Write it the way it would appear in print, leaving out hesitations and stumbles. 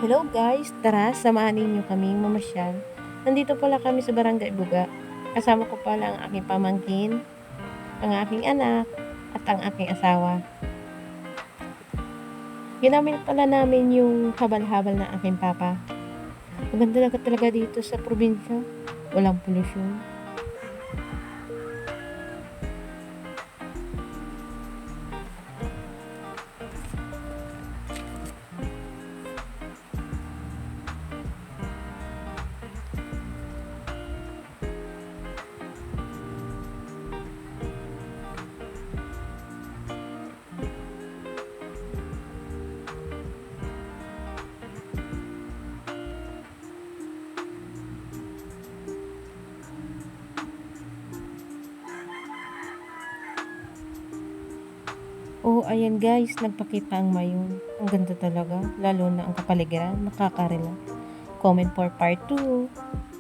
Hello guys, tara samahan ninyo kaming mamasyal. Nandito pala kami sa Barangay Buga. Kasama ko pala ang aking pamangkin, ang aking anak, at ang aking asawa. Ginamit pala namin yung habal-habal ng aking papa. Maganda talaga dito sa probinsya. Walang polusyon. Oh, ayan guys, nagpakita ang mayon. Ang ganda talaga, lalo na ang kapaligiran, nakaka-relax. Comment for part 2.